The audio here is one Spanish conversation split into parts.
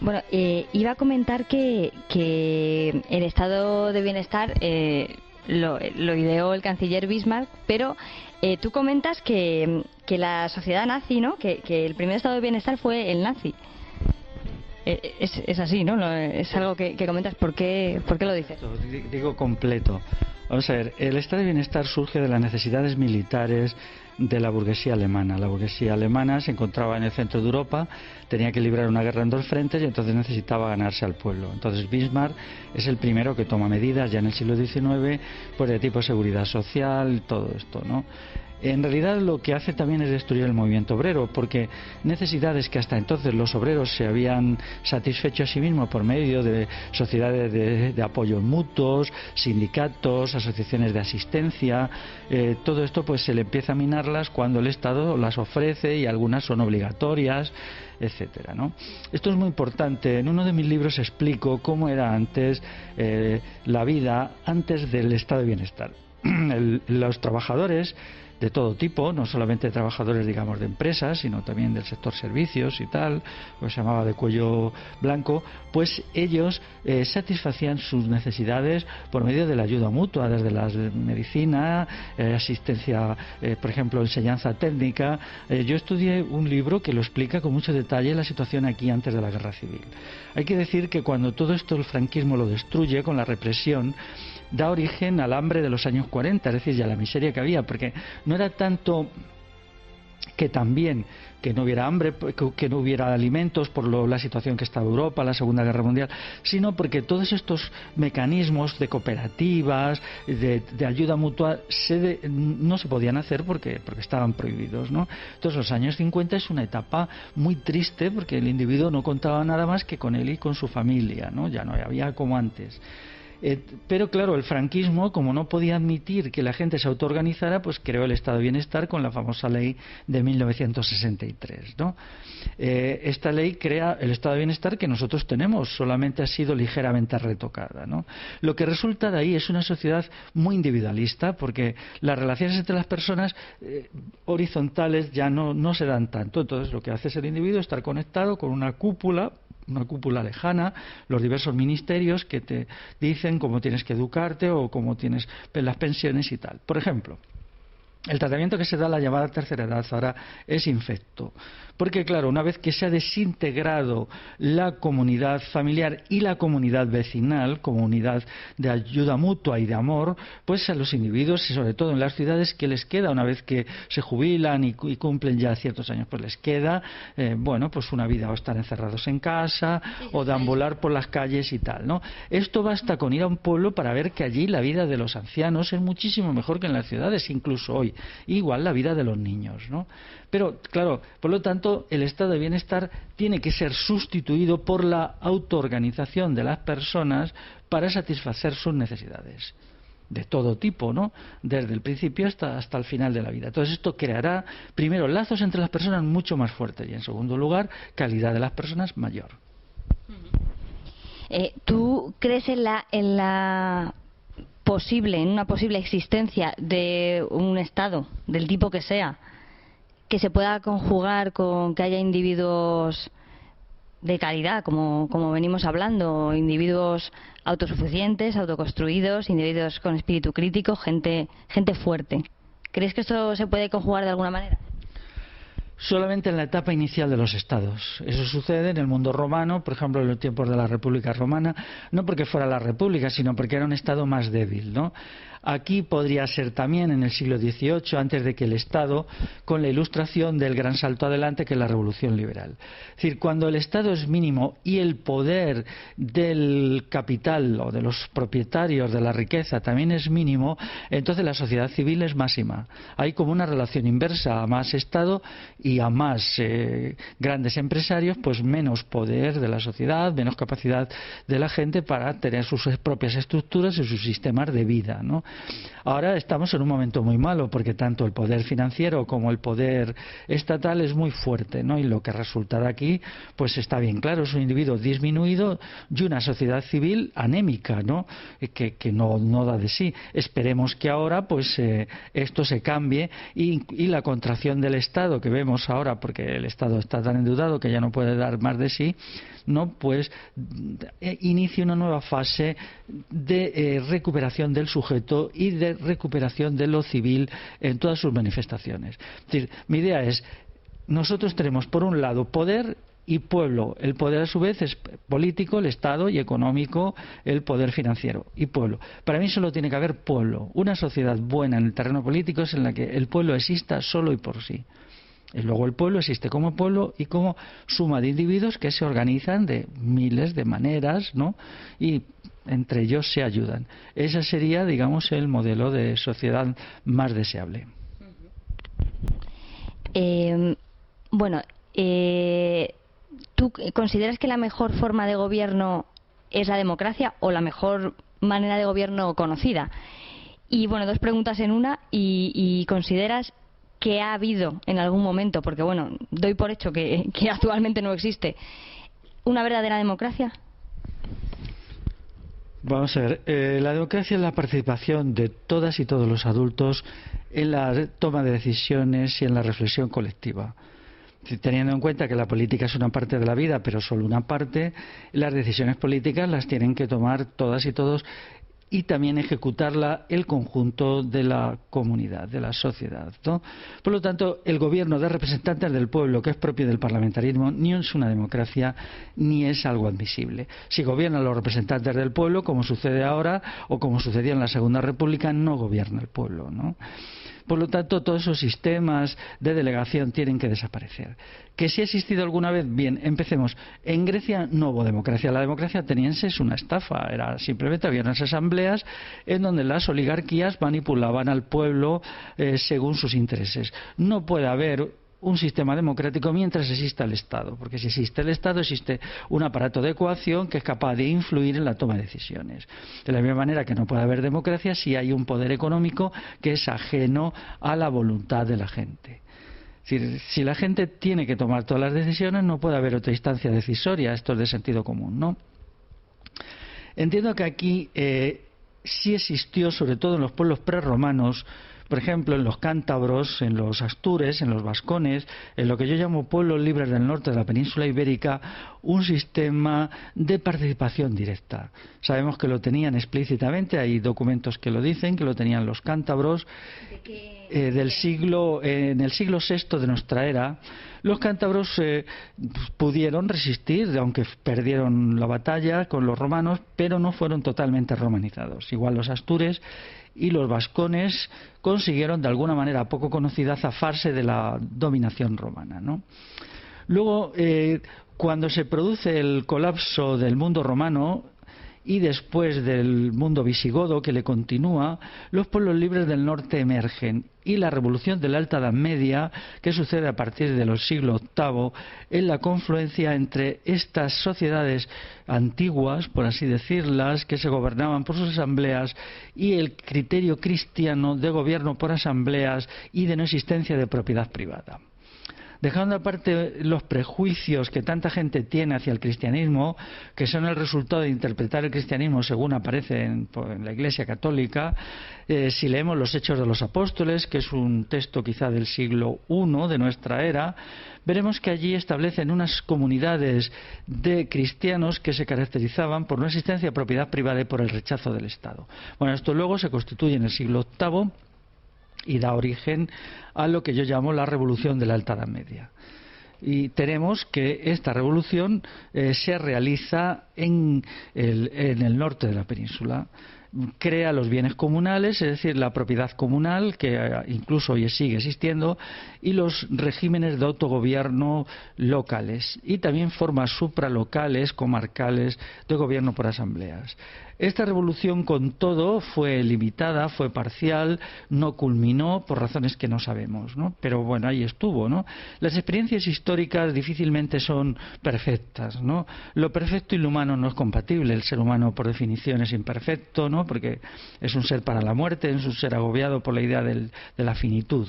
Bueno, iba a comentar que el estado de bienestar lo ideó el canciller Bismarck, pero tú comentas que la sociedad nazi, ¿no? Que el primer estado de bienestar fue el nazi. Es así, ¿no? Es algo que comentas. ¿Por qué lo dices? Digo completo. Vamos a ver, el estado de bienestar surge de las necesidades militares de la burguesía alemana. La burguesía alemana se encontraba en el centro de Europa, tenía que librar una guerra en dos frentes y entonces necesitaba ganarse al pueblo. Entonces Bismarck es el primero que toma medidas ya en el siglo XIX, pues de tipo seguridad social, todo esto, ¿no? En realidad lo que hace también es destruir el movimiento obrero, porque necesidades que hasta entonces los obreros se habían satisfecho a sí mismos por medio de sociedades de apoyos mutuos, sindicatos, asociaciones de asistencia, todo esto pues se le empieza a minarlas cuando el Estado las ofrece y algunas son obligatorias, etcétera, ¿no? Esto es muy importante. En uno de mis libros explico cómo era antes la vida antes del estado de bienestar. Los trabajadores de todo tipo, no solamente trabajadores, digamos, de empresas, sino también del sector servicios y tal, pues se llamaba de cuello blanco, pues ellos satisfacían sus necesidades por medio de la ayuda mutua, desde la medicina, asistencia, por ejemplo, enseñanza técnica. Yo estudié un libro que lo explica con mucho detalle la situación aquí antes de la guerra civil. Hay que decir que cuando todo esto el franquismo lo destruye con la represión, da origen al hambre de los años 40, es decir, ya la miseria que había, porque no era tanto que también que no hubiera hambre, que no hubiera alimentos por la situación que estaba Europa, la Segunda Guerra Mundial, sino porque todos estos mecanismos de cooperativas, de ayuda mutua, no se podían hacer porque estaban prohibidos, ¿no? Entonces los años 50 es una etapa muy triste porque el individuo no contaba nada más que con él y con su familia, ¿no? Ya no había como antes. Pero claro, el franquismo, como no podía admitir que la gente se autoorganizara, pues creó el estado de bienestar con la famosa ley de 1963, ¿no? Esta ley crea el estado de bienestar que nosotros tenemos, solamente ha sido ligeramente retocada, ¿no? Lo que resulta de ahí es una sociedad muy individualista, porque las relaciones entre las personas horizontales ya no se dan tanto. Entonces lo que hace es el individuo estar conectado con una cúpula lejana, los diversos ministerios que te dicen cómo tienes que educarte o cómo tienes las pensiones y tal. Por ejemplo, el tratamiento que se da a la llamada tercera edad ahora es infecto, porque claro, una vez que se ha desintegrado la comunidad familiar y la comunidad vecinal, comunidad de ayuda mutua y de amor, pues a los individuos, y sobre todo en las ciudades, ¿qué les queda una vez que se jubilan y cumplen ya ciertos años? Pues les queda, pues una vida o estar encerrados en casa o deambular por las calles y tal, ¿no? Esto basta con ir a un pueblo para ver que allí la vida de los ancianos es muchísimo mejor que en las ciudades, incluso hoy. Igual la vida de los niños, ¿no? Pero, claro, por lo tanto, el estado de bienestar tiene que ser sustituido por la autoorganización de las personas para satisfacer sus necesidades de todo tipo, ¿no? Desde el principio hasta el final de la vida. Entonces esto creará, primero, lazos entre las personas mucho más fuertes y, en segundo lugar, calidad de las personas mayor. ¿Tú crees en una posible existencia de un Estado, del tipo que sea, que se pueda conjugar con que haya individuos de calidad, como venimos hablando, individuos autosuficientes, autoconstruidos, individuos con espíritu crítico, gente fuerte? ¿Crees que esto se puede conjugar de alguna manera? Solamente en la etapa inicial de los estados. Eso sucede en el mundo romano, por ejemplo, en los tiempos de la República Romana, no porque fuera la República, sino porque era un estado más débil, ¿no? Aquí podría ser también en el siglo XVIII, antes de que el Estado, con la ilustración del gran salto adelante que es la Revolución Liberal. Es decir, cuando el Estado es mínimo y el poder del capital o de los propietarios de la riqueza también es mínimo, entonces la sociedad civil es máxima. Hay como una relación inversa: a más Estado y a más grandes empresarios, pues menos poder de la sociedad, menos capacidad de la gente para tener sus propias estructuras y sus sistemas de vida, ¿no? Ahora estamos en un momento muy malo porque tanto el poder financiero como el poder estatal es muy fuerte, ¿no? Y lo que resulta de aquí pues está bien claro, es un individuo disminuido y una sociedad civil anémica, ¿no? Que no da de sí. Esperemos que ahora pues esto se cambie y la contracción del Estado que vemos ahora, porque el Estado está tan endeudado que ya no puede dar más de sí, no, pues inicie una nueva fase de recuperación del sujeto y de recuperación de lo civil en todas sus manifestaciones. Es decir, mi idea es, nosotros tenemos por un lado poder y pueblo. El poder a su vez es político, el Estado, y económico, el poder financiero y pueblo. Para mí solo tiene que haber pueblo. Una sociedad buena en el terreno político es en la que el pueblo exista solo y por sí. Y luego el pueblo existe como pueblo y como suma de individuos que se organizan de miles de maneras, ¿no? Y entre ellos se ayudan. Ese sería, digamos, el modelo de sociedad más deseable. ¿Tú consideras que la mejor forma de gobierno es la democracia o la mejor manera de gobierno conocida? Y bueno, dos preguntas en una. ¿Y consideras que ha habido en algún momento, porque bueno, doy por hecho que actualmente no existe, una verdadera democracia? Vamos a ver, la democracia es la participación de todas y todos los adultos en la toma de decisiones y en la reflexión colectiva. Teniendo en cuenta que la política es una parte de la vida, pero solo una parte, las decisiones políticas las tienen que tomar todas y todos y también ejecutarla el conjunto de la comunidad, de la sociedad, ¿no? Por lo tanto, el gobierno de representantes del pueblo, que es propio del parlamentarismo, ni es una democracia ni es algo admisible. Si gobiernan los representantes del pueblo, como sucede ahora o como sucedía en la Segunda República, no gobierna el pueblo, ¿no? Por lo tanto, todos esos sistemas de delegación tienen que desaparecer. ¿Que si ha existido alguna vez? Bien, empecemos. En Grecia no hubo democracia. La democracia ateniense es una estafa. Simplemente había unas asambleas en donde las oligarquías manipulaban al pueblo según sus intereses. No puede haber un sistema democrático mientras exista el Estado, porque si existe el Estado existe un aparato de coacción que es capaz de influir en la toma de decisiones. De la misma manera que no puede haber democracia si hay un poder económico que es ajeno a la voluntad de la gente. Es decir, si la gente tiene que tomar todas las decisiones, no puede haber otra instancia decisoria. Esto es de sentido común, ¿no? Entiendo que aquí sí existió, sobre todo en los pueblos prerromanos, por ejemplo, en los cántabros, en los astures, en los vascones, en lo que yo llamo pueblos libres del norte de la península ibérica, un sistema de participación directa. Sabemos que lo tenían explícitamente, hay documentos que lo dicen, que lo tenían los cántabros. En el siglo VI de nuestra era, los cántabros pudieron resistir, aunque perdieron la batalla con los romanos, pero no fueron totalmente romanizados. Igual los astures y los vascones consiguieron de alguna manera poco conocida zafarse de la dominación romana, ¿no? Luego, cuando se produce el colapso del mundo romano y después del mundo visigodo que le continúa, los pueblos libres del norte emergen y la revolución de la Alta Edad Media, que sucede a partir de los siglos VIII, es la confluencia entre estas sociedades antiguas, por así decirlas, que se gobernaban por sus asambleas, y el criterio cristiano de gobierno por asambleas y de no existencia de propiedad privada. Dejando aparte los prejuicios que tanta gente tiene hacia el cristianismo, que son el resultado de interpretar el cristianismo según aparece en la Iglesia Católica, si leemos los Hechos de los Apóstoles, que es un texto quizá del siglo I de nuestra era, veremos que allí establecen unas comunidades de cristianos que se caracterizaban por una existencia de propiedad privada y por el rechazo del Estado. Bueno, esto luego se constituye en el siglo VIII y da origen a lo que yo llamo la revolución de la Alta Edad Media. Y tenemos que esta revolución se realiza en el norte de la península. Crea los bienes comunales, es decir, la propiedad comunal, que incluso hoy sigue existiendo, y los regímenes de autogobierno locales, y también formas supralocales, comarcales, de gobierno por asambleas. Esta revolución, con todo, fue limitada, fue parcial, no culminó por razones que no sabemos, ¿no? Pero bueno, ahí estuvo, ¿no? Las experiencias históricas difícilmente son perfectas, ¿no? Lo perfecto y lo humano no es compatible. El ser humano, por definición, es imperfecto, ¿no? Porque es un ser para la muerte, es un ser agobiado por la idea de la finitud.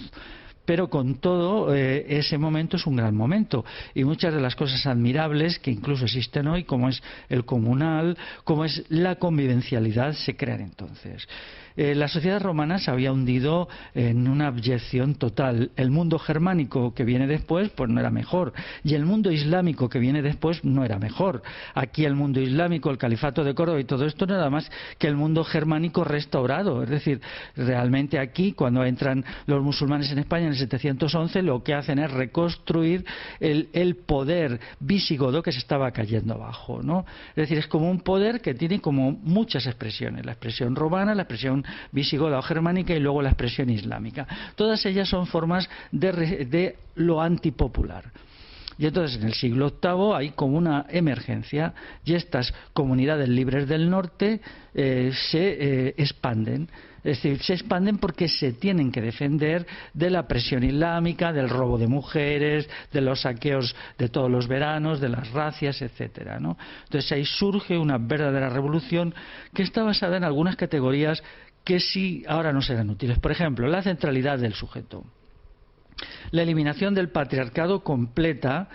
Pero con todo, ese momento es un gran momento, y muchas de las cosas admirables que incluso existen hoy, como es el comunal, como es la convivencialidad, se crean entonces. La sociedad romana se había hundido en una abyección total. El mundo germánico que viene después pues no era mejor, y el mundo islámico que viene después no era mejor. Aquí el mundo islámico, el califato de Córdoba y todo esto no era más que el mundo germánico restaurado. Es decir, realmente aquí, cuando entran los musulmanes en España en el 711, lo que hacen es reconstruir el poder visigodo que se estaba cayendo abajo, ¿no? Es decir, es como un poder que tiene como muchas expresiones: la expresión romana, la expresión visigoda o germánica, y luego la expresión islámica. Todas ellas son formas de lo antipopular. Y entonces en el siglo VIII hay como una emergencia, y estas comunidades libres del norte se expanden. Es decir, se expanden porque se tienen que defender de la presión islámica, del robo de mujeres, de los saqueos de todos los veranos, de las racias, etcétera, ¿no? Entonces ahí surge una verdadera revolución que está basada en algunas categorías que sí ahora no serán útiles. Por ejemplo, la centralidad del sujeto. La eliminación del patriarcado completa,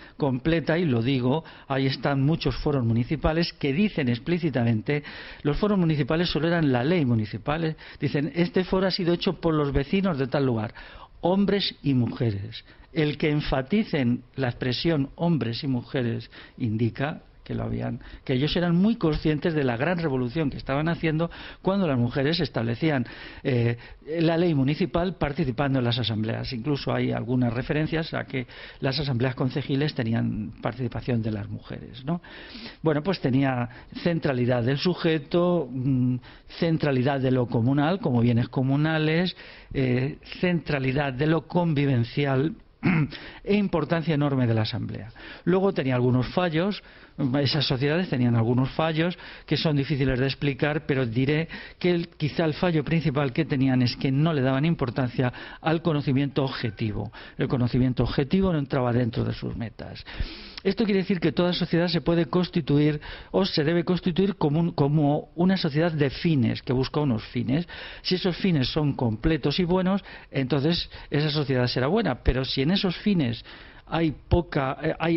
y lo digo, ahí están muchos foros municipales que dicen explícitamente, los foros municipales solo eran la ley municipal, dicen, este foro ha sido hecho por los vecinos de tal lugar, hombres y mujeres. El que enfaticen la expresión hombres y mujeres indica que ellos eran muy conscientes de la gran revolución que estaban haciendo cuando las mujeres establecían la ley municipal participando en las asambleas. Incluso hay algunas referencias a que las asambleas concejiles tenían participación de las mujeres, ¿no? Bueno, pues tenía centralidad del sujeto, centralidad de lo comunal como bienes comunales, centralidad de lo convivencial e importancia enorme de la asamblea. Luego tenía algunos fallos, esas sociedades tenían algunos fallos que son difíciles de explicar, pero diré que quizá el fallo principal que tenían es que no le daban importancia al conocimiento objetivo. El conocimiento objetivo no entraba dentro de sus metas. Esto quiere decir que toda sociedad se puede constituir o se debe constituir como una sociedad de fines, que busca unos fines. Si esos fines son completos y buenos, entonces esa sociedad será buena. Pero si en esos fines hay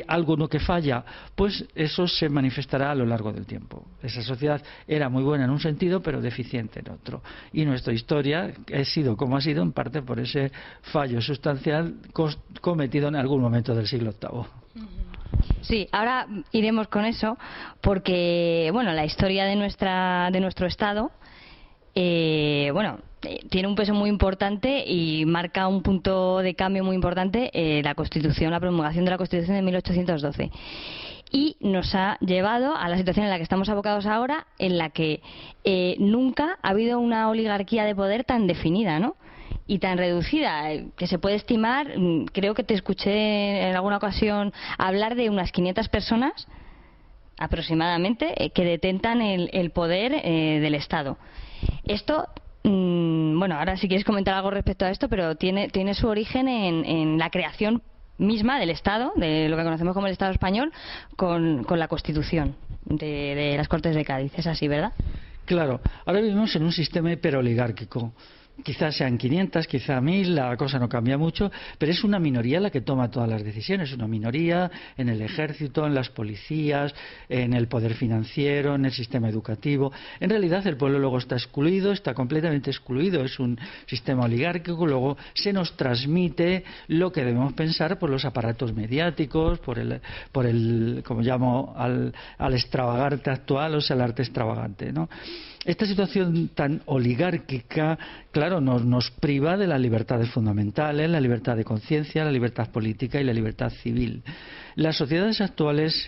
algo que falla, pues eso se manifestará a lo largo del tiempo. Esa sociedad era muy buena en un sentido, pero deficiente en otro. Y nuestra historia ha sido como ha sido en parte por ese fallo sustancial cometido en algún momento del siglo VIII. Sí, ahora iremos con eso, porque bueno, la historia de nuestro Estado tiene un peso muy importante y marca un punto de cambio muy importante, la promulgación de la Constitución de 1812. Y nos ha llevado a la situación en la que estamos abocados ahora, en la que nunca ha habido una oligarquía de poder tan definida, ¿no? Y tan reducida, que se puede estimar, creo que te escuché en alguna ocasión hablar de unas 500 personas aproximadamente que detentan el poder del Estado. Esto, ahora si quieres comentar algo respecto a esto, pero tiene su origen en la creación misma del Estado, de lo que conocemos como el Estado español, con la Constitución de las Cortes de Cádiz. Es así, ¿verdad? Claro, ahora vivimos en un sistema hiperoligárquico. Quizás sean 500, quizá 1000, la cosa no cambia mucho, pero es una minoría la que toma todas las decisiones. Una minoría en el ejército, en las policías, en el poder financiero, en el sistema educativo. En realidad el pueblo luego está excluido, está completamente excluido. Es un sistema oligárquico. Luego se nos transmite lo que debemos pensar por los aparatos mediáticos, por el como llamo al extravagante actual, o sea, el arte extravagante, ¿no? Esta situación tan oligárquica, claro, nos priva de las libertades fundamentales, la libertad de conciencia, la libertad política y la libertad civil. Las sociedades actuales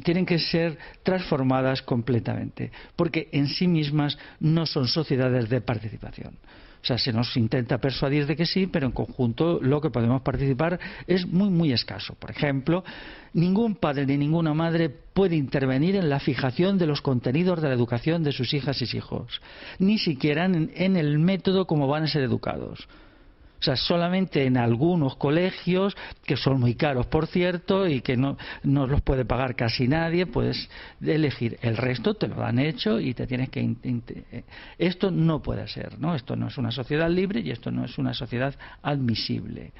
tienen que ser transformadas completamente, porque en sí mismas no son sociedades de participación. O sea, se nos intenta persuadir de que sí, pero en conjunto lo que podemos participar es muy, muy escaso. Por ejemplo, ningún padre ni ninguna madre puede intervenir en la fijación de los contenidos de la educación de sus hijas y hijos, ni siquiera en el método como van a ser educados. O sea, solamente en algunos colegios, que son muy caros, por cierto, y que no los puede pagar casi nadie, puedes elegir. El resto te lo han hecho y te tienes que... Esto no puede ser, ¿no? Esto no es una sociedad libre y esto no es una sociedad admisible.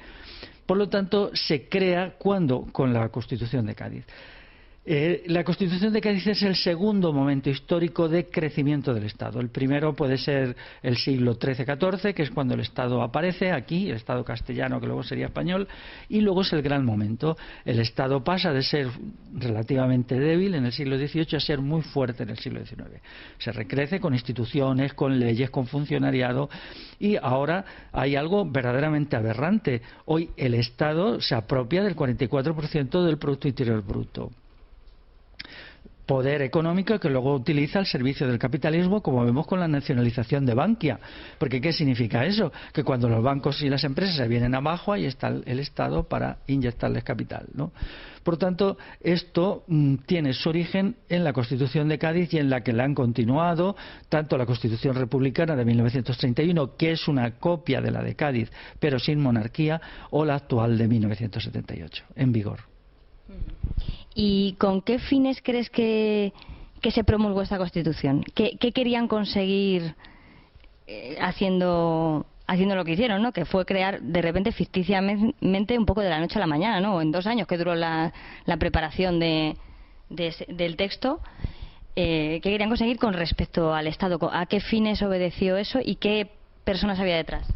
Por lo tanto, se crea con la Constitución de Cádiz. La Constitución de Cádiz es el segundo momento histórico de crecimiento del Estado. El primero puede ser el siglo XIII-XIV, que es cuando el Estado aparece aquí, el Estado castellano, que luego sería español, y luego es el gran momento. El Estado pasa de ser relativamente débil en el siglo XVIII a ser muy fuerte en el siglo XIX. Se recrece con instituciones, con leyes, con funcionariado, y ahora hay algo verdaderamente aberrante. Hoy el Estado se apropia del 44% del Producto Interior Bruto. Poder económico que luego utiliza al servicio del capitalismo, como vemos con la nacionalización de Bankia. Porque ¿qué significa eso? Que cuando los bancos y las empresas se vienen abajo, ahí está el Estado para inyectarles capital, ¿no? Por tanto, esto tiene su origen en la Constitución de Cádiz y en la que la han continuado tanto la Constitución Republicana de 1931, que es una copia de la de Cádiz, pero sin monarquía, o la actual de 1978, en vigor. ¿Y con qué fines crees que se promulgó esta Constitución? ¿Qué querían conseguir haciendo lo que hicieron, ¿no? Que fue crear de repente ficticiamente un poco de la noche a la mañana, ¿no? En 2 años que duró la preparación del texto. ¿Qué querían conseguir con respecto al Estado? ¿A qué fines obedeció eso y qué personas había detrás?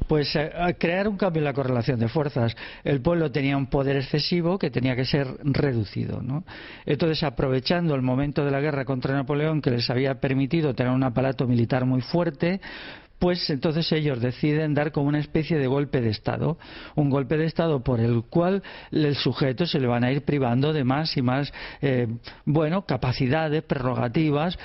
Pues a crear un cambio en la correlación de fuerzas. El pueblo tenía un poder excesivo que tenía que ser reducido, ¿no? Entonces, aprovechando el momento de la guerra contra Napoleón, que les había permitido tener un aparato militar muy fuerte, pues entonces ellos deciden dar como una especie de golpe de Estado, un golpe de Estado por el cual el sujeto se le van a ir privando de más y más capacidades, prerrogativas.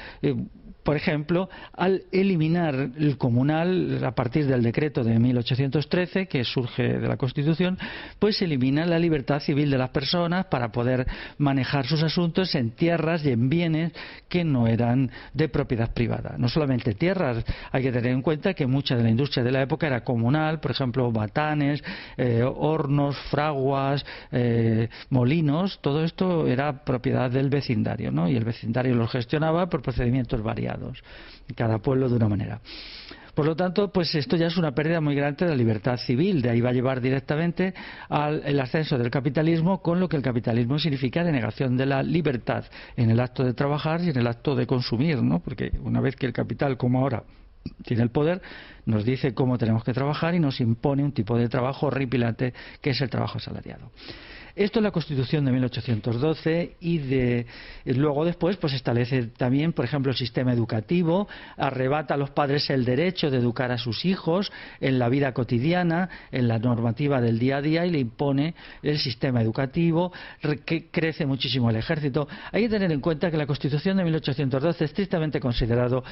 Por ejemplo, al eliminar el comunal a partir del decreto de 1813, que surge de la Constitución, pues elimina la libertad civil de las personas para poder manejar sus asuntos en tierras y en bienes que no eran de propiedad privada. No solamente tierras, hay que tener en cuenta que mucha de la industria de la época era comunal, por ejemplo, batanes, hornos, fraguas, molinos, todo esto era propiedad del vecindario, ¿no? Y el vecindario los gestionaba por procedimientos variados. Cada pueblo de una manera. Por lo tanto, pues esto ya es una pérdida muy grande de la libertad civil. De ahí va a llevar directamente al ascenso del capitalismo, con lo que el capitalismo significa denegación de la libertad en el acto de trabajar y en el acto de consumir, ¿no? Porque una vez que el capital, como ahora, tiene el poder, nos dice cómo tenemos que trabajar y nos impone un tipo de trabajo horripilante que es el trabajo asalariado. Esto es la Constitución de 1812 y luego después pues establece también, por ejemplo, el sistema educativo, arrebata a los padres el derecho de educar a sus hijos en la vida cotidiana, en la normativa del día a día, y le impone el sistema educativo, que crece muchísimo el ejército. Hay que tener en cuenta que la Constitución de 1812, estrictamente considerado,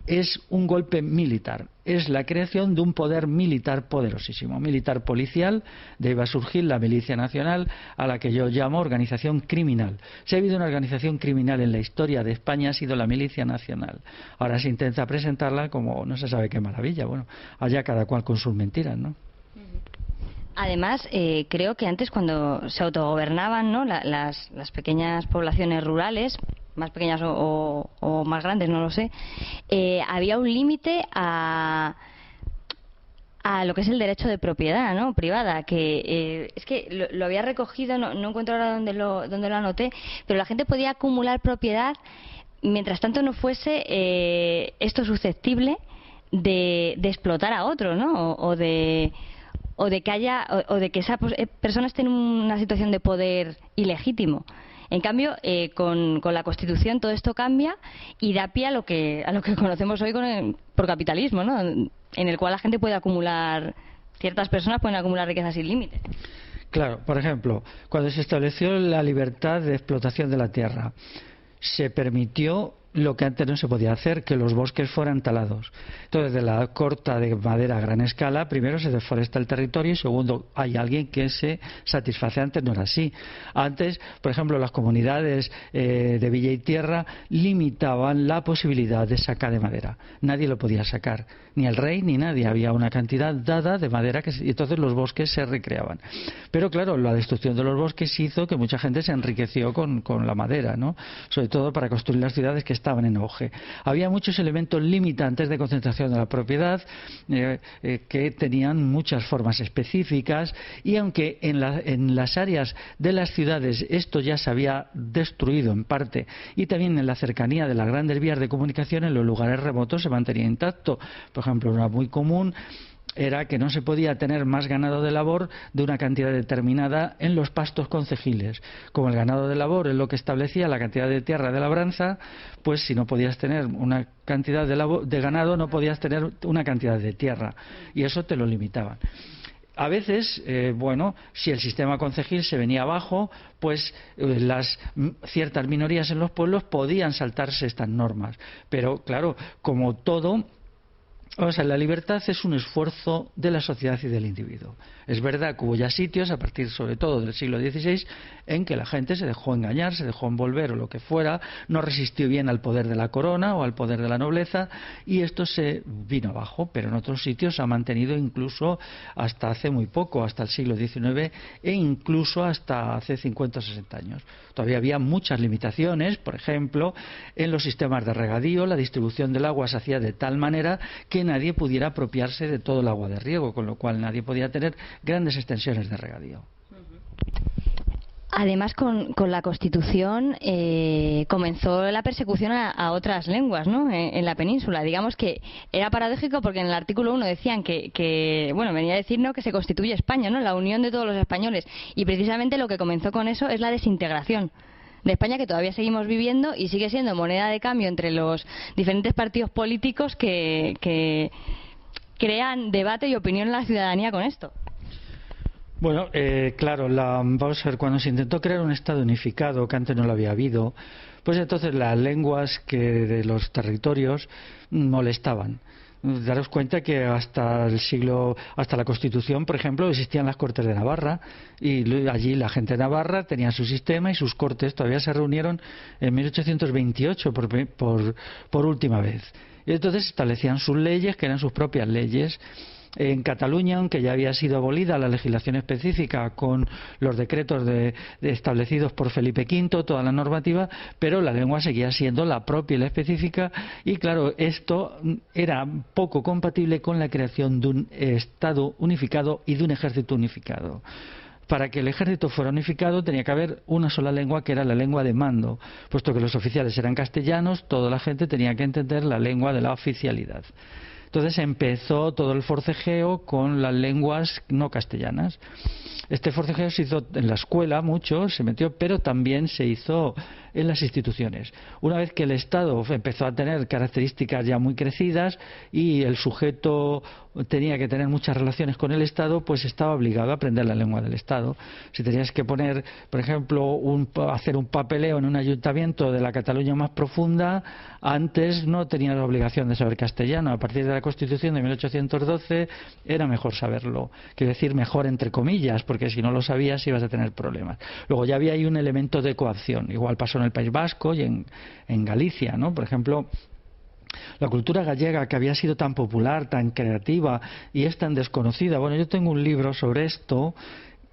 es un golpe militar. Es la creación de un poder militar poderosísimo, militar policial. De ahí va a surgir la Milicia Nacional, a la que yo llamo organización criminal. Si ha habido una organización criminal en la historia de España, ha sido la Milicia Nacional. Ahora se intenta presentarla como no se sabe qué maravilla. Bueno, allá cada cual con sus mentiras, ¿no? Además, creo que antes, cuando se autogobernaban, ¿no?, las pequeñas poblaciones rurales, más pequeñas o más grandes, no lo sé, había un límite a lo que es el derecho de propiedad, ¿no?, privada, que es que lo había recogido, no encuentro ahora dónde lo anoté, pero la gente podía acumular propiedad mientras tanto no fuese esto susceptible de explotar a otro, ¿no?, o de que esa persona esté en una situación de poder ilegítimo. En cambio, con la Constitución todo esto cambia y da pie a lo que conocemos hoy por capitalismo, ¿no?, en el cual la gente puede acumular, ciertas personas pueden acumular riquezas sin límite. Claro, por ejemplo, cuando se estableció la libertad de explotación de la tierra, se permitió lo que antes no se podía hacer, que los bosques fueran talados. Entonces, de la corta de madera a gran escala, primero se deforesta el territorio y segundo, hay alguien que se satisface. Antes no era así. Antes, por ejemplo, las comunidades de Villa y Tierra limitaban la posibilidad de sacar de madera. Nadie lo podía sacar, ni el rey ni nadie. Había una cantidad dada de madera y entonces los bosques se recreaban. Pero claro, la destrucción de los bosques hizo que mucha gente se enriqueció con la madera, ¿no? Sobre todo para construir las ciudades que estaban en auge. Había muchos elementos limitantes de concentración de la propiedad que tenían muchas formas específicas, y aunque en las áreas de las ciudades esto ya se había destruido en parte, y también en la cercanía de las grandes vías de comunicación, en los lugares remotos se mantenía intacto. Por ejemplo, una muy común era que no se podía tener más ganado de labor de una cantidad determinada en los pastos concejiles. Como el ganado de labor es lo que establecía la cantidad de tierra de labranza, pues si no podías tener una cantidad de ganado, no podías tener una cantidad de tierra, y eso te lo limitaban. A veces, si el sistema concejil se venía abajo, pues las ciertas minorías en los pueblos podían saltarse estas normas. Pero claro, como todo, la libertad es un esfuerzo de la sociedad y del individuo. Es verdad que hubo ya sitios, a partir sobre todo del siglo XVI, en que la gente se dejó engañar, se dejó envolver o lo que fuera, no resistió bien al poder de la corona o al poder de la nobleza, y esto se vino abajo. Pero en otros sitios se ha mantenido incluso hasta hace muy poco, hasta el siglo XIX, e incluso hasta hace 50 o 60 años. Todavía había muchas limitaciones. Por ejemplo, en los sistemas de regadío, la distribución del agua se hacía de tal manera que nadie pudiera apropiarse de todo el agua de riego, con lo cual nadie podía tener grandes extensiones de regadío. Además, con la Constitución comenzó la persecución a otras lenguas, ¿no? En la península. Digamos que era paradójico porque en el artículo 1 decían que venía a decir, ¿no?, que se constituye España, ¿no?, la unión de todos los españoles. Y precisamente lo que comenzó con eso es la desintegración de España, que todavía seguimos viviendo y sigue siendo moneda de cambio entre los diferentes partidos políticos que crean debate y opinión en la ciudadanía con esto. Bueno, claro, vamos a ver, cuando se intentó crear un Estado unificado, que antes no lo había habido, pues entonces las lenguas de los territorios molestaban. Daros cuenta que hasta la Constitución, por ejemplo, existían las Cortes de Navarra, y allí la gente de Navarra tenía su sistema y sus Cortes todavía se reunieron en 1828 por última vez. Y entonces establecían sus leyes, que eran sus propias leyes. En Cataluña, aunque ya había sido abolida la legislación específica con los decretos establecidos por Felipe V, toda la normativa, pero la lengua seguía siendo la propia y la específica, y claro, esto era poco compatible con la creación de un Estado unificado y de un ejército unificado. Para que el ejército fuera unificado tenía que haber una sola lengua, que era la lengua de mando. Puesto que los oficiales eran castellanos, toda la gente tenía que entender la lengua de la oficialidad. Entonces empezó todo el forcejeo con las lenguas no castellanas. Este forcejeo se hizo en la escuela mucho, se metió, pero también se hizo en las instituciones. Una vez que el Estado empezó a tener características ya muy crecidas y el sujeto tenía que tener muchas relaciones con el Estado, pues estaba obligado a aprender la lengua del Estado. Si tenías que poner, por ejemplo, hacer un papeleo en un ayuntamiento de la Cataluña más profunda, antes no tenías la obligación de saber castellano. A partir de la Constitución de 1812 era mejor saberlo, quiero decir mejor entre comillas, porque si no lo sabías ibas a tener problemas. Luego ya había ahí un elemento de coacción. Igual pasó en el País Vasco y en Galicia, ¿no? Por ejemplo, la cultura gallega, que había sido tan popular, tan creativa y es tan desconocida. Bueno, yo tengo un libro sobre esto,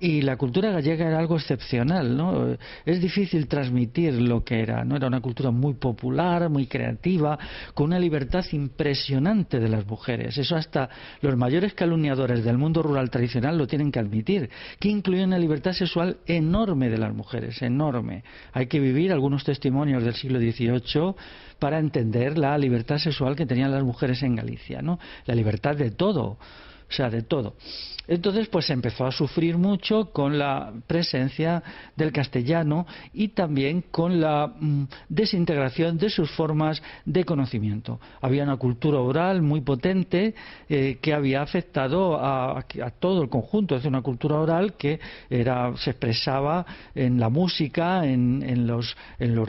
y la cultura gallega era algo excepcional, ¿no? Es difícil transmitir lo que era, ¿no? Era una cultura muy popular, muy creativa, con una libertad impresionante de las mujeres. Eso hasta los mayores calumniadores del mundo rural tradicional lo tienen que admitir, que incluía una libertad sexual enorme de las mujeres, enorme. Hay que vivir algunos testimonios del siglo XVIII para entender la libertad sexual que tenían las mujeres en Galicia, ¿no? La libertad de todo. o sea, de todo. Entonces, pues se empezó a sufrir mucho con la presencia del castellano y también con la desintegración de sus formas de conocimiento. Había una cultura oral muy potente que había afectado a todo el conjunto. Es una cultura oral que se expresaba en la música, en los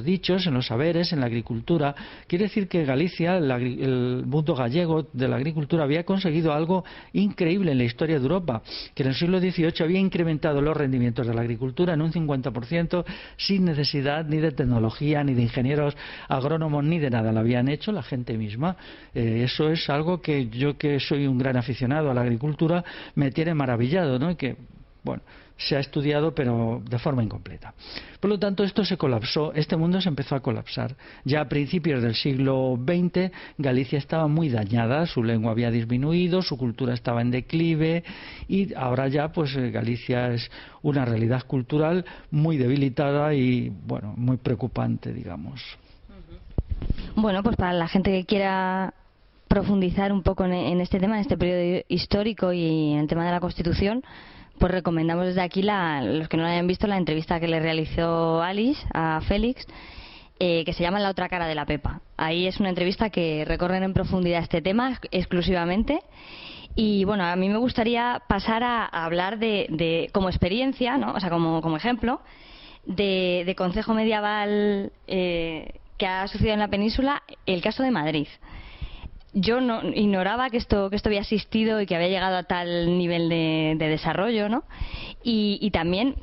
dichos, en los saberes, en la agricultura. Quiere decir que Galicia, el mundo gallego de la agricultura, había conseguido algo increíble en la historia de Europa, que en el siglo XVIII había incrementado los rendimientos de la agricultura en un 50% sin necesidad ni de tecnología, ni de ingenieros agrónomos, ni de nada. Lo habían hecho la gente misma. Eso es algo que yo, que soy un gran aficionado a la agricultura, me tiene maravillado, ¿no? Y que, bueno, se ha estudiado pero de forma incompleta. Por lo tanto, esto se colapsó, este mundo se empezó a colapsar. Ya a principios del siglo XX Galicia estaba muy dañada, su lengua había disminuido, su cultura estaba en declive y ahora ya pues Galicia es una realidad cultural muy debilitada y bueno, muy preocupante, digamos. Bueno, pues para la gente que quiera profundizar un poco en este tema, en este periodo histórico y en el tema de la Constitución, pues recomendamos desde aquí, los que no lo hayan visto, la entrevista que le realizó Alice a Félix, que se llama La otra cara de la Pepa. Ahí es una entrevista que recorren en profundidad este tema exclusivamente. Y bueno, a mí me gustaría pasar a hablar de como experiencia, ¿no? O sea, como ejemplo de concejo medieval que ha sucedido en la península, el caso de Madrid. Yo no ignoraba que esto había existido y que había llegado a tal nivel de desarrollo, ¿no? Y también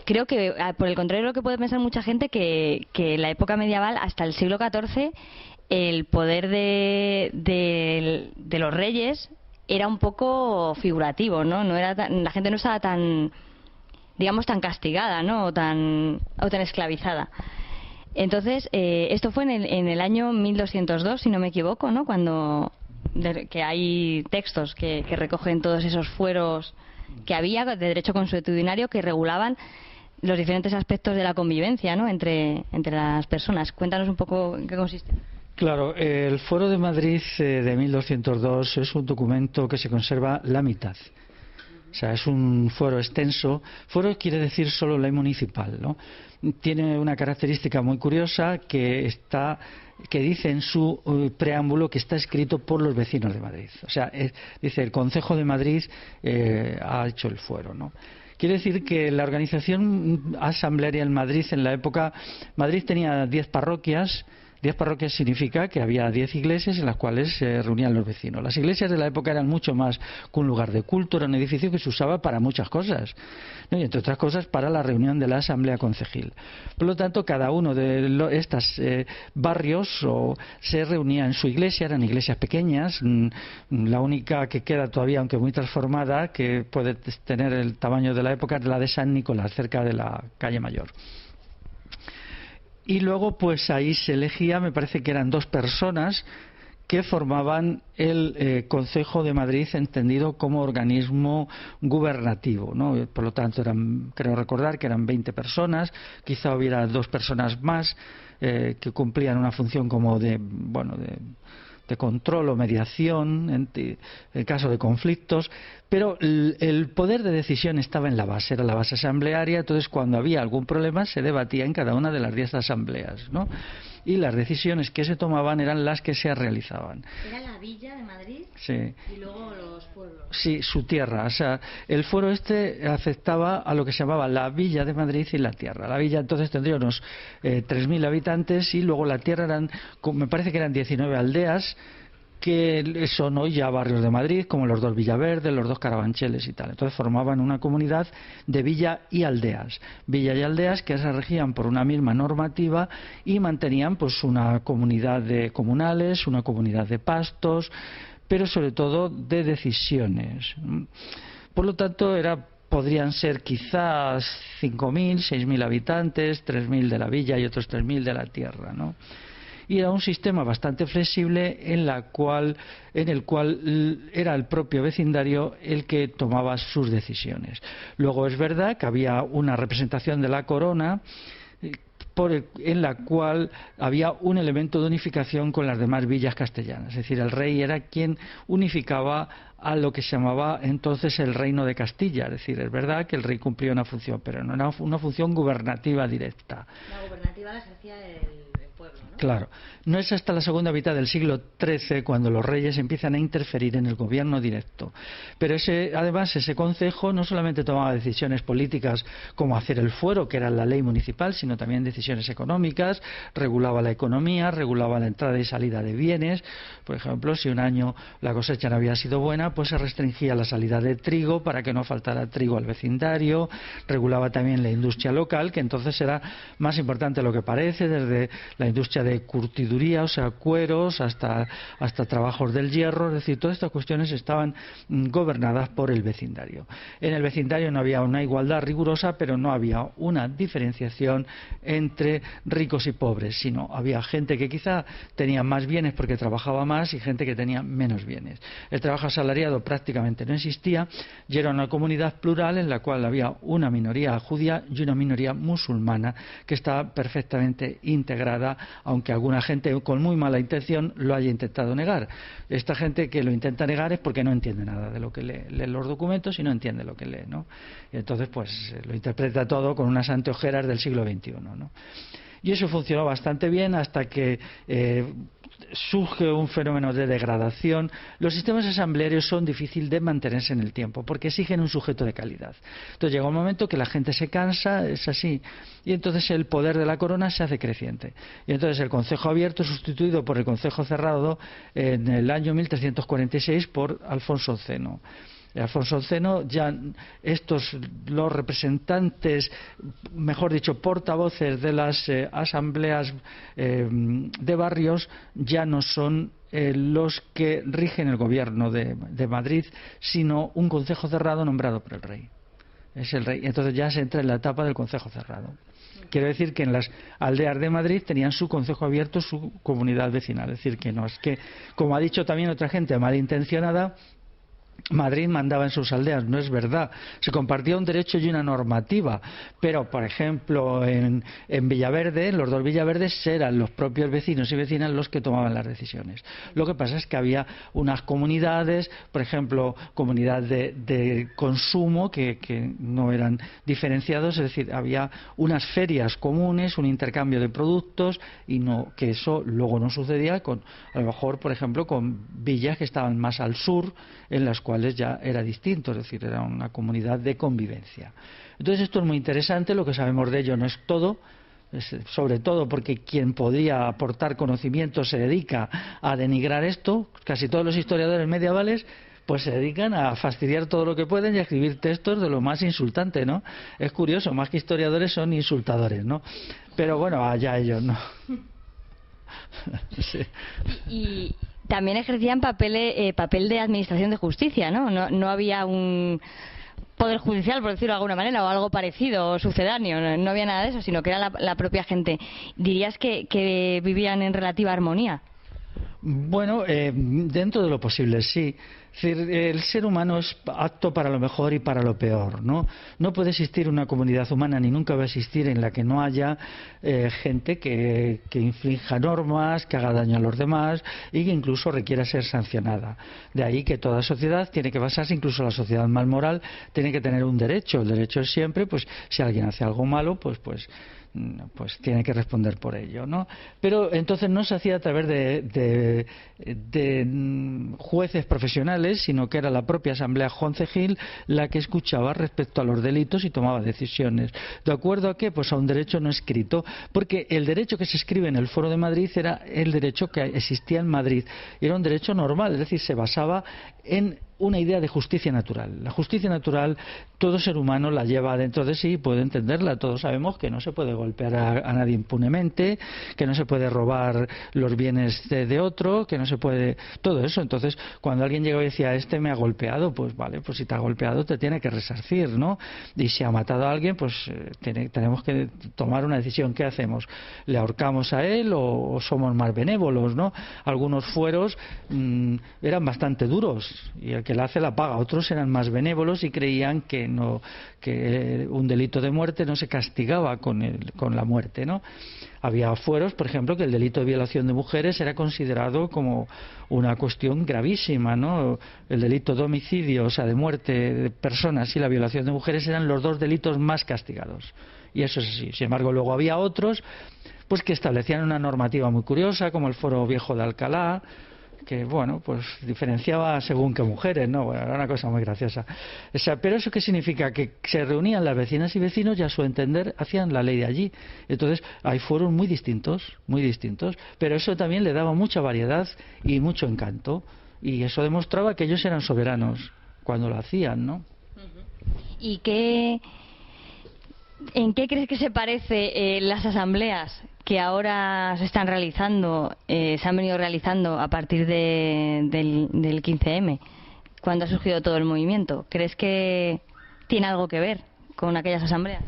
creo que, por el contrario de lo que puede pensar mucha gente, que en la época medieval, hasta el siglo XIV, el poder de los reyes era un poco figurativo, ¿no? La gente no estaba tan, digamos, tan castigada, ¿no? o tan esclavizada. Entonces, esto fue en el año 1202, si no me equivoco, ¿no? Que hay textos que recogen todos esos fueros que había de derecho consuetudinario que regulaban los diferentes aspectos de la convivencia, ¿no? entre las personas. Cuéntanos un poco en qué consiste. Claro, el Fuero de Madrid de 1202 es un documento que se conserva la mitad. O sea, es un fuero extenso. Fuero quiere decir solo ley municipal, ¿no? Tiene una característica muy curiosa que dice en su preámbulo que está escrito por los vecinos de Madrid. O sea, dice el Concejo de Madrid ha hecho el fuero, ¿no? Quiere decir que la organización asamblearia en Madrid, en la época, Madrid tenía 10 parroquias. 10 parroquias significa que había 10 iglesias en las cuales se reunían los vecinos. Las iglesias de la época eran mucho más que un lugar de culto, era un edificio que se usaba para muchas cosas, ¿no? Y entre otras cosas para la reunión de la asamblea concejil. Por lo tanto, cada uno de estos barrios se reunía en su iglesia, eran iglesias pequeñas, la única que queda todavía, aunque muy transformada, que puede tener el tamaño de la época, es la de San Nicolás, cerca de la calle Mayor. Y luego pues ahí se elegía, me parece que eran 2 personas que formaban el Concejo de Madrid, entendido como organismo gubernativo, ¿no? Por lo tanto creo recordar que eran 20 personas, quizá hubiera 2 personas más que cumplían una función como de control o mediación en caso de conflictos, pero el poder de decisión estaba en la base, era la base asamblearia. Entonces cuando había algún problema se debatía en cada una de las 10 asambleas, ¿no? Y las decisiones que se tomaban eran las que se realizaban. ¿Era la villa de Madrid? Sí. Y luego los pueblos. Sí, su tierra. O sea, el fuero afectaba a lo que se llamaba la villa de Madrid y la tierra. La villa entonces tendría unos 3.000 habitantes y luego la tierra me parece que eran 19 aldeas, que son hoy ya barrios de Madrid, como los 2 Villaverde, los 2 Carabancheles y tal. Entonces formaban una comunidad de villa y aldeas. Villa y aldeas que se regían por una misma normativa y mantenían pues una comunidad de comunales, una comunidad de pastos, pero sobre todo de decisiones. Por lo tanto, podrían ser quizás 5.000, 6.000 habitantes, 3.000 de la villa y otros 3.000 de la tierra, ¿no? Y era un sistema bastante flexible en el cual era el propio vecindario el que tomaba sus decisiones. Luego es verdad que había una representación de la corona en la cual había un elemento de unificación con las demás villas castellanas. Es decir, el rey era quien unificaba a lo que se llamaba entonces el Reino de Castilla. Es decir, es verdad que el rey cumplía una función, pero no era una función gubernativa directa. La gubernativa la ejercía el pueblo, ¿no? Claro, no es hasta la segunda mitad del siglo XIII cuando los reyes empiezan a interferir en el gobierno directo. Pero además ese concejo no solamente tomaba decisiones políticas como hacer el fuero, que era la ley municipal, sino también decisiones económicas, regulaba la economía, regulaba la entrada y salida de bienes. Por ejemplo, si un año la cosecha no había sido buena, pues se restringía la salida de trigo para que no faltara trigo al vecindario, regulaba también la industria local, que entonces era más importante de lo que parece, desde la industria de curtiduría, o sea, cueros, hasta trabajos del hierro. Es decir, todas estas cuestiones estaban gobernadas por el vecindario. En el vecindario no había una igualdad rigurosa, pero no había una diferenciación entre ricos y pobres, sino había gente que quizá tenía más bienes porque trabajaba más y gente que tenía menos bienes. El trabajo asalariado prácticamente no existía y era una comunidad plural en la cual había una minoría judía y una minoría musulmana que estaba perfectamente integrada, aunque alguna gente con muy mala intención lo haya intentado negar. Esta gente que lo intenta negar es porque no entiende nada de lo que lee los documentos y no entiende lo que lee, ¿no? Y entonces pues lo interpreta todo con unas anteojeras del siglo XXI, ¿no? Y eso funcionó bastante bien hasta que surge un fenómeno de degradación. Los sistemas asamblearios son difíciles de mantenerse en el tiempo porque exigen un sujeto de calidad. Entonces llega un momento que la gente se cansa, es así, y entonces el poder de la corona se hace creciente. Y entonces el concejo abierto es sustituido por el concejo cerrado en el año 1346 por Alfonso X. Alfonso X, ya los representantes, mejor dicho, portavoces de las asambleas de barrios, ya no son los que rigen el gobierno de Madrid, sino un concejo cerrado nombrado por el rey. Es el rey. Entonces ya se entra en la etapa del concejo cerrado. Quiero decir que en las aldeas de Madrid tenían su concejo abierto, su comunidad vecinal. Es decir, que no es que, como ha dicho también otra gente malintencionada, Madrid mandaba en sus aldeas. No es verdad. Se compartía un derecho y una normativa, pero por ejemplo en Villaverde, los dos Villaverdes eran los propios vecinos y vecinas los que tomaban las decisiones. Lo que pasa es que había unas comunidades, por ejemplo comunidad de consumo que no eran diferenciados, es decir, había unas ferias comunes, un intercambio de productos, y no, que eso luego no sucedía con, a lo mejor por ejemplo con villas que estaban más al sur, en las cuales ya era distinto, es decir, era una comunidad de convivencia. Entonces esto es muy interesante. Lo que sabemos de ello no es todo, sobre todo porque quien podía aportar conocimiento se dedica a denigrar esto. Casi todos los historiadores medievales pues se dedican a fastidiar todo lo que pueden y a escribir textos de lo más insultante, ¿no? Es curioso, más que historiadores son insultadores, ¿no? Pero bueno, allá ellos, ¿no? Sí. Y también ejercían papel de administración de justicia, ¿no? No había un poder judicial, por decirlo de alguna manera, o algo parecido, o sucedáneo. No había nada de eso, sino que era la propia gente. ¿Dirías que vivían en relativa armonía? Bueno, dentro de lo posible, sí. Es decir, el ser humano es apto para lo mejor y para lo peor, ¿no? No puede existir una comunidad humana, ni nunca va a existir, en la que no haya gente que infrinja normas, que haga daño a los demás y que incluso requiera ser sancionada. De ahí que toda sociedad tiene que basarse, incluso la sociedad más moral, tiene que tener un derecho. El derecho es siempre, pues, si alguien hace algo malo, pues tiene que responder por ello, ¿no? Pero entonces no se hacía a través de jueces profesionales, sino que era la propia asamblea concejil la que escuchaba respecto a los delitos y tomaba decisiones. ¿De acuerdo a qué? Pues a un derecho no escrito, porque el derecho que se escribe en el Foro de Madrid era el derecho que existía en Madrid. Era un derecho normal, es decir, se basaba en una idea de justicia natural. La justicia natural, todo ser humano la lleva dentro de sí y puede entenderla. Todos sabemos que no se puede golpear a nadie impunemente, que no se puede robar los bienes de otro, que no se puede... Todo eso. Entonces, cuando alguien llegó y decía, este me ha golpeado, pues vale, pues si te ha golpeado te tiene que resarcir, ¿no? Y si ha matado a alguien, pues tenemos que tomar una decisión. ¿Qué hacemos? ¿Le ahorcamos a él o somos más benévolos, ¿no? Algunos fueros eran bastante duros y el que que la hace la paga. Otros eran más benévolos y creían que un delito de muerte no se castigaba con la muerte, ¿no? Había fueros, por ejemplo, que el delito de violación de mujeres era considerado como una cuestión gravísima, ¿no? El delito de homicidio, o sea, de muerte de personas, y la violación de mujeres eran los dos delitos más castigados. Y eso es así. Sin embargo, luego había otros pues que establecían una normativa muy curiosa, como el Foro Viejo de Alcalá, que, bueno, pues diferenciaba según qué mujeres, ¿no? Bueno, era una cosa muy graciosa. O sea, pero ¿eso qué significa? Que se reunían las vecinas y vecinos y a su entender hacían la ley de allí. Entonces, hay fueros muy distintos, pero eso también le daba mucha variedad y mucho encanto. Y eso demostraba que ellos eran soberanos cuando lo hacían, ¿no? ¿Y en qué crees que se parece las asambleas que ahora se están realizando, se han venido realizando a partir del 15M, cuando ha surgido todo el movimiento? ¿Crees que tiene algo que ver con aquellas asambleas?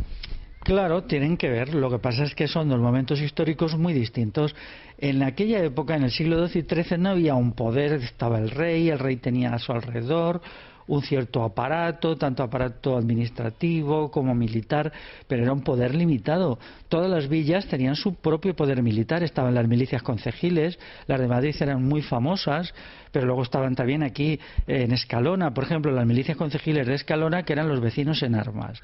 Claro, tienen que ver. Lo que pasa es que son dos momentos históricos muy distintos. En aquella época, en el siglo XII y XIII, no había un poder, estaba el rey tenía a su alrededor un cierto aparato, tanto aparato administrativo como militar, pero era un poder limitado. Todas las villas tenían su propio poder militar, estaban las milicias concejiles, las de Madrid eran muy famosas, pero luego estaban también aquí en Escalona, por ejemplo, las milicias concejiles de Escalona, que eran los vecinos en armas.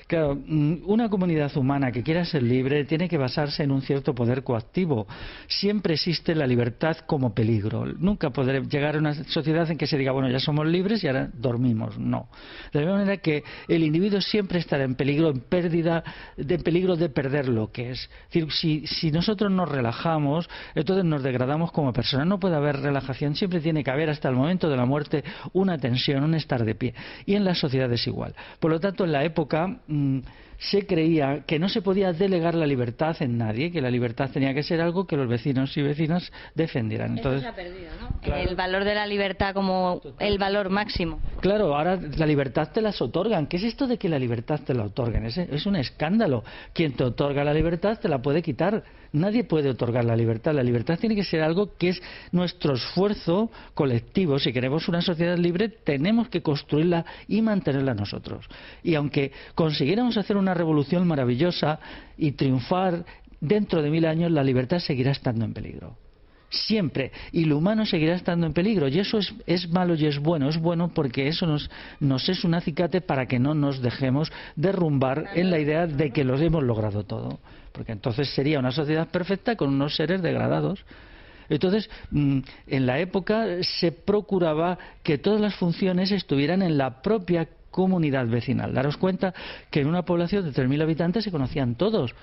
Claro, una comunidad humana que quiera ser libre tiene que basarse en un cierto poder coactivo. Siempre existe la libertad como peligro. Nunca podré llegar a una sociedad en que se diga, bueno, ya somos libres y ahora dormimos. No. De la misma manera que el individuo siempre estará en peligro, en peligro de perder lo que es. Es decir, si nosotros nos relajamos, entonces nos degradamos como personas. No puede haber relajación, siempre tiene que haber hasta el momento de la muerte una tensión, un estar de pie. Y en la sociedad es igual. Por lo tanto, en la época se creía que no se podía delegar la libertad en nadie, que la libertad tenía que ser algo que los vecinos y vecinas defendieran. Entonces, eso se ha perdido, ¿no? Claro. El valor de la libertad como el valor máximo. Claro, ahora la libertad te las otorgan. ¿Qué es esto de que la libertad te la otorguen? Es un escándalo. Quien te otorga la libertad te la puede quitar. Nadie puede otorgar la libertad. La libertad tiene que ser algo que es nuestro esfuerzo colectivo. Si queremos una sociedad libre, tenemos que construirla y mantenerla nosotros. Y aunque consiguiéramos hacer una revolución maravillosa y triunfar, dentro de 1000 años la libertad seguirá estando en peligro. Siempre. Y lo humano seguirá estando en peligro. Y eso es malo y es bueno. Es bueno porque eso nos es un acicate para que no nos dejemos derrumbar en la idea de que lo hemos logrado todo. Porque entonces sería una sociedad perfecta con unos seres degradados. Entonces, en la época se procuraba que todas las funciones estuvieran en la propia comunidad vecinal. Daros cuenta que en una población de 3.000 habitantes se conocían todos.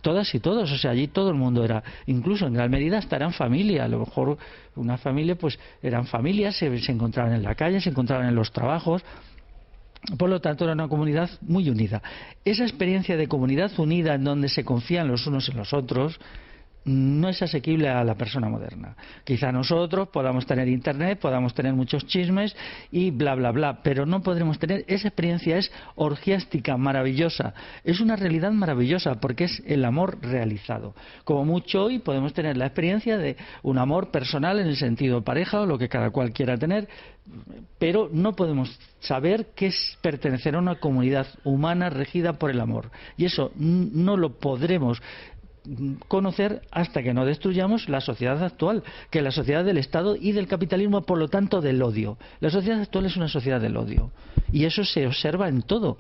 Todas y todos, o sea, allí todo el mundo era, incluso en gran medida hasta eran familia, a lo mejor una familia, pues eran familias, se encontraban en la calle, se encontraban en los trabajos, por lo tanto era una comunidad muy unida. Esa experiencia de comunidad unida en donde se confían los unos en los otros no es asequible a la persona moderna. Quizá nosotros podamos tener internet, podamos tener muchos chismes y bla bla bla, pero no podremos tener esa experiencia. Es orgiástica, maravillosa, es una realidad maravillosa porque es el amor realizado. Como mucho hoy podemos tener la experiencia de un amor personal en el sentido pareja o lo que cada cual quiera tener, pero no podemos saber qué es pertenecer a una comunidad humana regida por el amor, y eso no lo podremos conocer hasta que no destruyamos la sociedad actual, que es la sociedad del Estado y del capitalismo, por lo tanto del odio. La sociedad actual es una sociedad del odio y eso se observa en todo,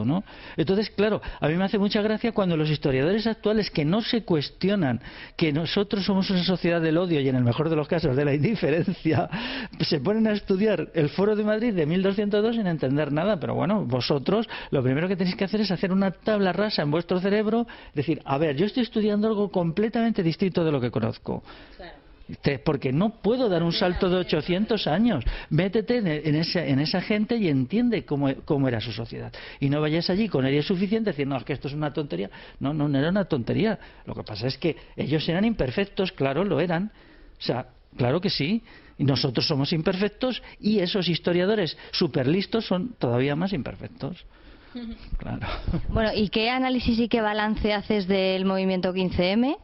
¿no? Entonces, claro, a mí me hace mucha gracia cuando los historiadores actuales, que no se cuestionan que nosotros somos una sociedad del odio y en el mejor de los casos de la indiferencia, se ponen a estudiar el Foro de Madrid de 1202 sin entender nada. Pero bueno, vosotros lo primero que tenéis que hacer es hacer una tabla rasa en vuestro cerebro, decir, a ver, yo estoy estudiando algo completamente distinto de lo que conozco. Claro. Porque no puedo dar un salto de 800 años. Métete en esa gente y entiende cómo era su sociedad. Y no vayas allí con ellos suficiente decir, no, es que esto es una tontería. No era una tontería. Lo que pasa es que ellos eran imperfectos, claro, lo eran. O sea, claro que sí. Y nosotros somos imperfectos y esos historiadores superlistos son todavía más imperfectos. Claro. Bueno, ¿y qué análisis y qué balance haces del movimiento 15M?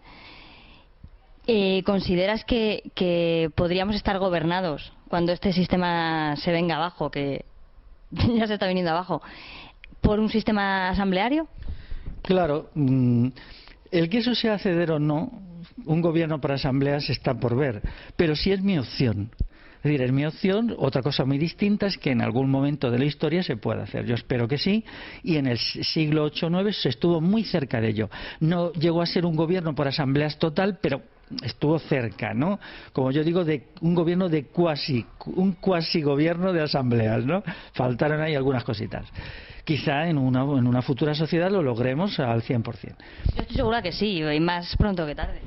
¿Consideras que podríamos estar gobernados cuando este sistema se venga abajo, que ya se está viniendo abajo, por un sistema asambleario? Claro, el que eso sea ceder o no, un gobierno por asambleas está por ver, pero sí es mi opción. Es decir, es mi opción. Otra cosa muy distinta es que en algún momento de la historia se pueda hacer. Yo espero que sí, y en el siglo VIII o IX se estuvo muy cerca de ello. No llegó a ser un gobierno por asambleas total, pero estuvo cerca, ¿no? Como yo digo, de un gobierno de un cuasi gobierno de asambleas, ¿no? Faltaron ahí algunas cositas. Quizá en una futura sociedad lo logremos al 100%. Yo estoy segura que sí, y más pronto que tarde.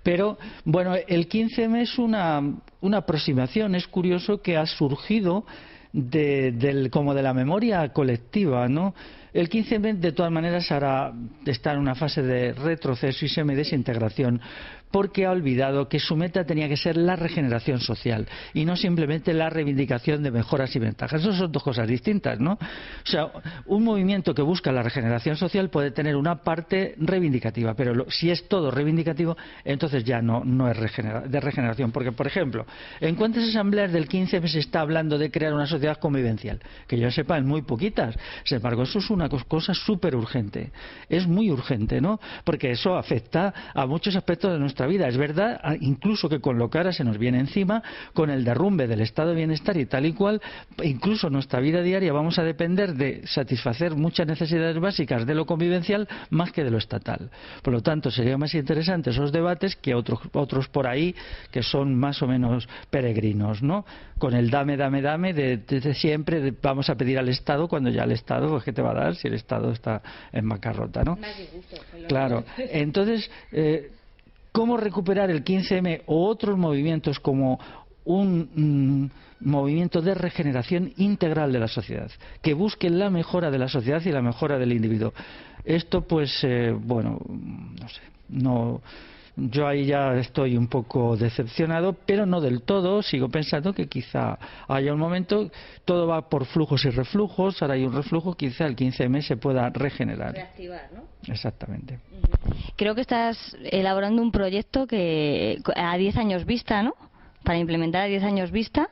Pero, bueno, el 15M es una aproximación. Es curioso que ha surgido como de la memoria colectiva, ¿no? El 15M, de todas maneras, está en una fase de retroceso y semidesintegración, porque ha olvidado que su meta tenía que ser la regeneración social y no simplemente la reivindicación de mejoras y ventajas. Esas son dos cosas distintas, ¿no? O sea, un movimiento que busca la regeneración social puede tener una parte reivindicativa, pero si es todo reivindicativo, entonces ya no es de regeneración. Porque, por ejemplo, ¿en cuántas asambleas del 15M se está hablando de crear una sociedad convivencial? Que yo sepa, en muy poquitas. Sin embargo, eso es una cosa súper urgente. Es muy urgente, ¿no? Porque eso afecta a muchos aspectos de nuestra vida. Es verdad, incluso que con lo que ahora se nos viene encima, con el derrumbe del estado de bienestar y tal y cual, incluso nuestra vida diaria vamos a depender de satisfacer muchas necesidades básicas de lo convivencial más que de lo estatal. Por lo tanto, sería más interesante esos debates que otros por ahí que son más o menos peregrinos, ¿no? Con el dame de siempre, vamos a pedir al Estado cuando ya el Estado, pues, ¿qué te va a dar si el Estado está en bancarrota, ¿no? Claro. Entonces, ¿cómo recuperar el 15M o otros movimientos como un movimiento de regeneración integral de la sociedad, que busque la mejora de la sociedad y la mejora del individuo? Esto, pues, bueno, no sé, yo ahí ya estoy un poco decepcionado, pero no del todo. Sigo pensando que quizá haya un momento, todo va por flujos y reflujos, ahora hay un reflujo, quizá el 15M se pueda regenerar. Reactivar, ¿no? Exactamente. Creo que estás elaborando un proyecto que a 10 años vista, ¿no? Para implementar a 10 años vista,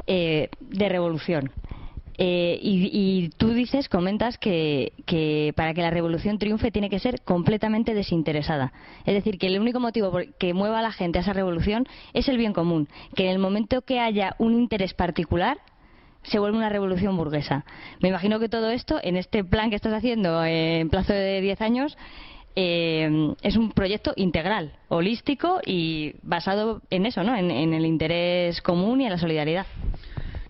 de revolución. Y tú comentas que para que la revolución triunfe tiene que ser completamente desinteresada. Es decir, que el único motivo que mueva a la gente a esa revolución es el bien común. Que en el momento que haya un interés particular, se vuelve una revolución burguesa. Me imagino que todo esto, en este plan que estás haciendo en plazo de 10 años, es un proyecto integral, holístico y basado en eso, ¿no? En el interés común y en la solidaridad.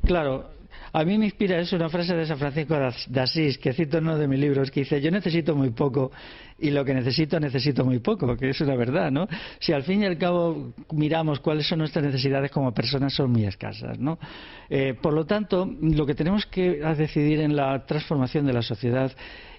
Claro. A mí me inspira eso una frase de San Francisco de Asís, que cito en uno de mis libros, que dice: yo necesito muy poco y lo que necesito muy poco, que es una verdad, ¿no? Si al fin y al cabo miramos cuáles son nuestras necesidades como personas, son muy escasas, ¿no? Por lo tanto, lo que tenemos que decidir en la transformación de la sociedad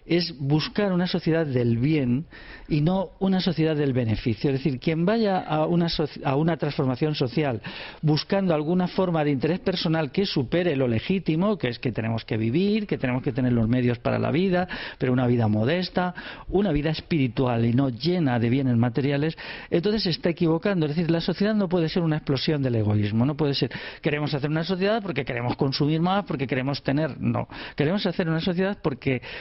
es buscar una sociedad del bien y no una sociedad del beneficio. Es decir, quien vaya a una transformación social buscando alguna forma de interés personal que supere lo legítimo, que es que tenemos que vivir, que tenemos que tener los medios para la vida, pero una vida modesta, una vida espiritual y no llena de bienes materiales, entonces se está equivocando. Es decir, la sociedad no puede ser una explosión del egoísmo, no puede ser queremos hacer una sociedad porque queremos consumir más, porque queremos tener, no. Queremos hacer una sociedad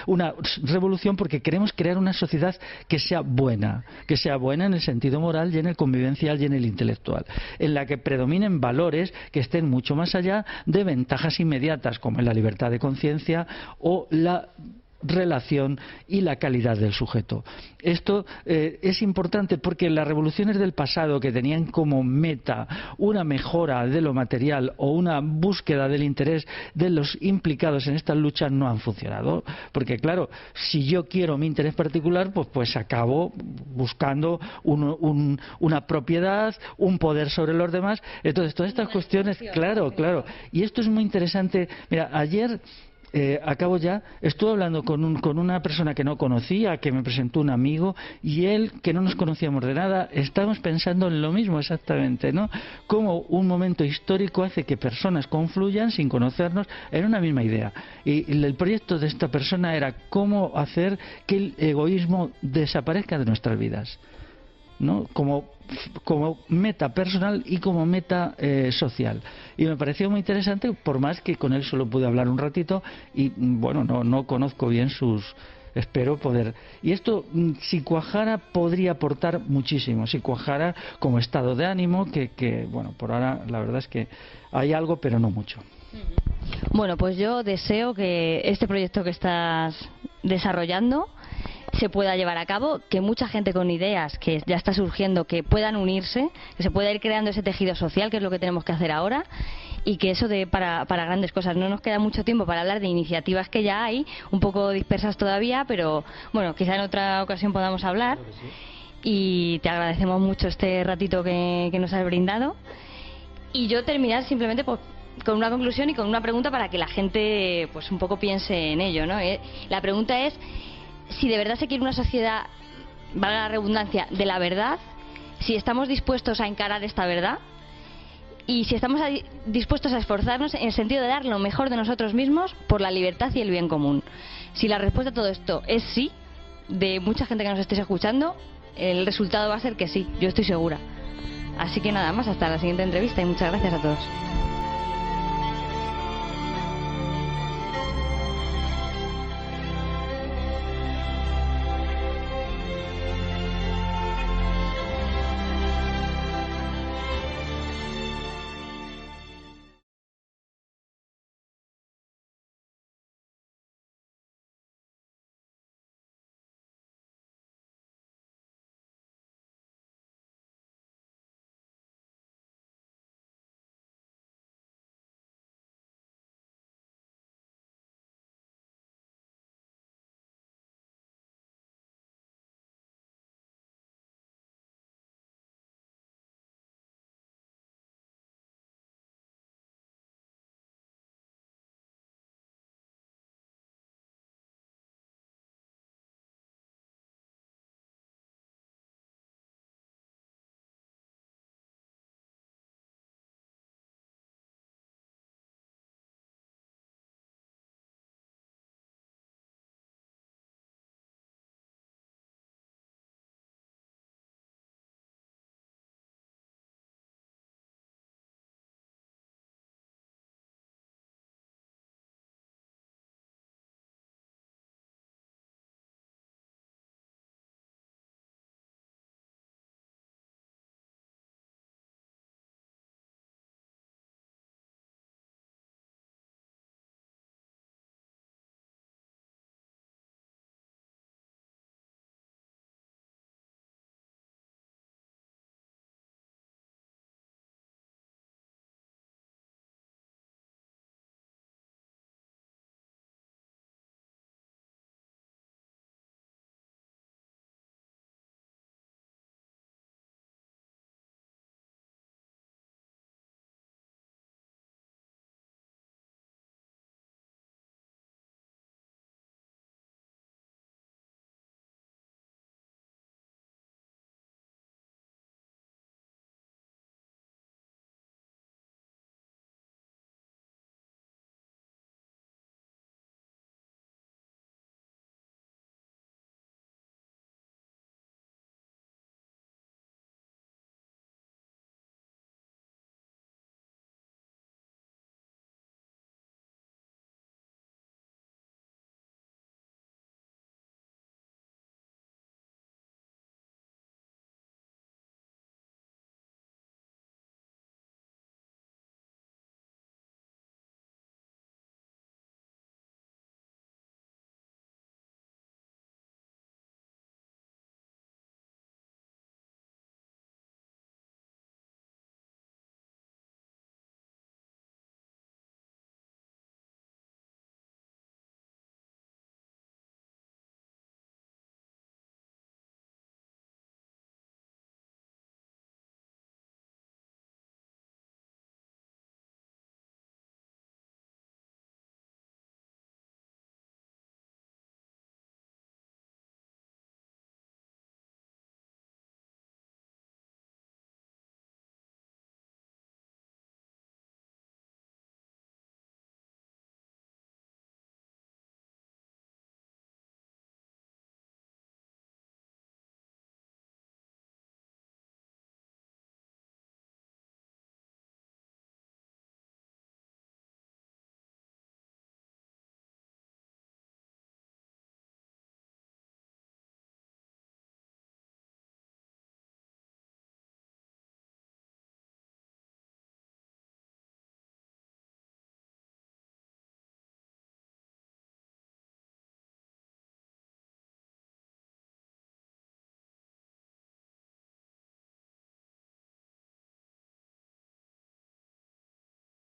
una revolución porque queremos crear una sociedad que sea buena en el sentido moral y en el convivencial y en el intelectual, en la que predominen valores que estén mucho más allá de ventajas inmediatas como la libertad de conciencia o la relación y la calidad del sujeto. Esto es importante porque las revoluciones del pasado, que tenían como meta una mejora de lo material o una búsqueda del interés de los implicados en estas luchas, no han funcionado. Porque claro, si yo quiero mi interés particular, pues acabo buscando una propiedad, un poder sobre los demás. Entonces todas estas cuestiones, claro. Y esto es muy interesante. Mira, ayer acabo ya, estuve hablando con una persona que no conocía, que me presentó un amigo, y él, que no nos conocíamos de nada, estábamos pensando en lo mismo exactamente, ¿no? Cómo un momento histórico hace que personas confluyan sin conocernos en una misma idea. Y el proyecto de esta persona era cómo hacer que el egoísmo desaparezca de nuestras vidas. ¿no? Como meta personal y como meta social. Y me pareció muy interesante, por más que con él solo pude hablar un ratito y bueno, no conozco bien espero poder. Y esto, si cuajara, podría aportar muchísimo. Si cuajara como estado de ánimo, que bueno, por ahora la verdad es que hay algo, pero no mucho. Bueno, pues yo deseo que este proyecto que estás desarrollando se pueda llevar a cabo, que mucha gente con ideas que ya está surgiendo, que puedan unirse, que se pueda ir creando ese tejido social, que es lo que tenemos que hacer ahora, y que eso dé para grandes cosas. No nos queda mucho tiempo para hablar de iniciativas que ya hay, un poco dispersas todavía, pero bueno, quizá en otra ocasión podamos hablar. Claro que sí. Y te agradecemos mucho este ratito que nos has brindado. Y yo terminar simplemente con una conclusión y con una pregunta para que la gente pues un poco piense en ello, ¿no? La pregunta es si de verdad se quiere una sociedad, valga la redundancia, de la verdad, si estamos dispuestos a encarar esta verdad y si estamos dispuestos a esforzarnos en el sentido de dar lo mejor de nosotros mismos por la libertad y el bien común. Si la respuesta a todo esto es sí, de mucha gente que nos estéis escuchando, el resultado va a ser que sí, yo estoy segura. Así que nada más, hasta la siguiente entrevista y muchas gracias a todos.